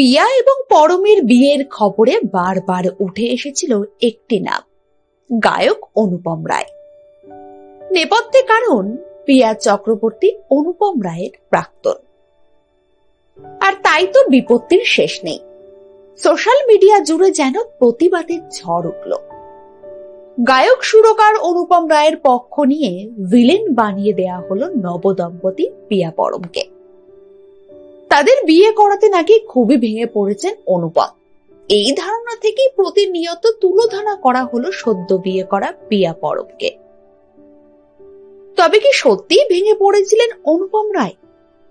পিয়া এবং পরমের বিয়ের খবরে বারবার উঠে এসেছিল একটি নাম, গায়ক অনুপম রায়। নেপথ্যে কারণ পিয়া চক্রবর্তী অনুপম রায়ের প্রাক্তন। আর তাই তো বিপত্তির শেষ নেই। সোশ্যাল মিডিয়া জুড়ে যেন প্রতিবাদের ঝড় উঠল। গায়ক সুরকার অনুপম রায়ের পক্ষ নিয়ে ভিলেন বানিয়ে দেয়া হলো নবদম্পতি পিয়া পরমকে। তাদের বিয়ে করাতে নাকি খুবই ভেঙে পড়েছেন অনুপম। এই ধারণা থেকেই প্রতিনিয়ত তুলোধনা করা হলো সদ্য বিয়ে করা পিয়া পরমকে। তবে কি সত্যিই ভেঙে পড়েছিলেন অনুপম রায়?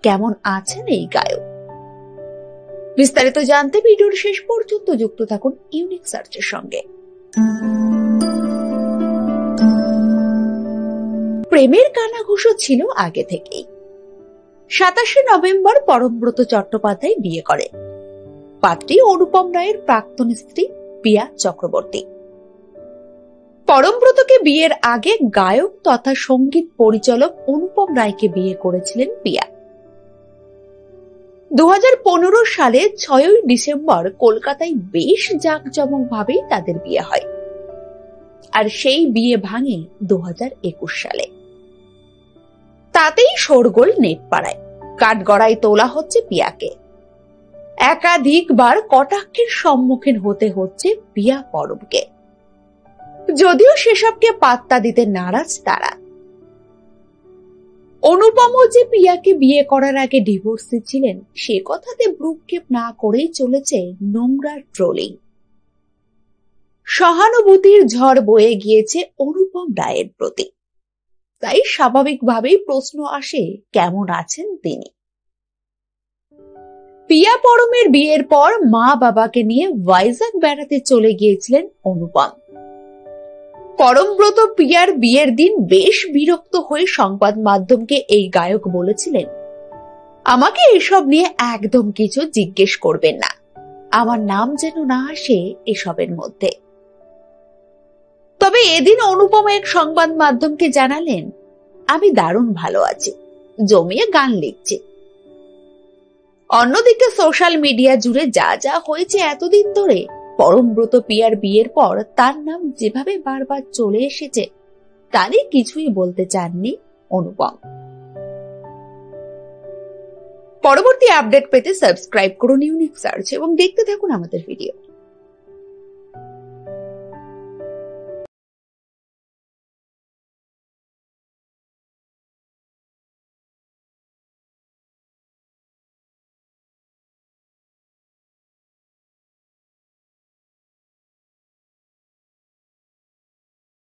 কেমন আছেন এই গায়ক? বিস্তারিত জানতে ভিডিওর শেষ পর্যন্ত যুক্ত থাকুন ইউনিক সার্চের সঙ্গে। প্রেমের কানাঘুষো ছিল আগে থেকেই। 27 নভেম্বর পরমব্রত চট্টোপাধ্যায় বিয়ে করে। পাত্রী অনুপম রায়ের প্রাক্তন স্ত্রী পিয়া চক্রবর্তী। পরমব্রতকে বিয়ের আগে গায়ক তথা সঙ্গীত পরিচালক অনুপম রায়কে বিয়ে করেছিলেন পিয়া। 2015 সালে 6 ডিসেম্বর কলকাতায় বেশ জাঁকজমকভাবেই তাদের বিয়ে হয়। আর সেই বিয়ে ভাঙে 2021 সালে। তাতেই শোরগোল নেট পাড়ায়। কাঠগড়ায় তোলা হচ্ছে পিয়াকে। একাধিকবার কটাক্ষের সম্মুখীন হতে হচ্ছে পিয়া পরমকে। যদিও সেসবকে পাত্তা দিতে নারাজ তারা। অনুপমও যে পিয়াকে বিয়ে করার আগে ডিভোর্সি ছিলেন সে কথাতে ভ্রুক্ষেপ না করেই চলেছে নোংরা ট্রোলিং। সহানুভূতির ঝড় বয়ে গিয়েছে অনুপম রায়ের প্রতি। তাই স্বাভাবিকভাবেই প্রশ্ন আসে, কেমন আছেন তিনি? পিয়া পরমের বিয়ের পর মা বাবাকে নিয়ে ভাইজাগ বেড়াতে চলে গিয়েছিলেন অনুপম। পরমব্রত পিয়ার বিয়ের দিন বেশ বিরক্ত হয়ে সংবাদ মাধ্যমকে এই গায়ক বলেছিলেন, আমাকে এসব নিয়ে একদম কিছু জিজ্ঞেস করবেন না, আমার নাম যেন না আসে এসবের মধ্যে। তবে এদিন অনুপম এক সংবাদ মাধ্যমকে জানালেন, আমি দারুণ ভালো আছি, জমিয়ে গান লিখছি। অন্যদিকে সোশ্যাল মিডিয়া জুড়ে যা যা হয়েছে এতদিন ধরে, পরমব্রত পিয়ার বিয়ের পর তার নাম যেভাবে বারবার চলে এসেছে তারই কিছুই বলতে চাননি অনুপম। পরবর্তী আপডেট পেতে সাবস্ক্রাইব করুন ইউনিক সার্চ এবং দেখতে থাকুন আমাদের ভিডিও।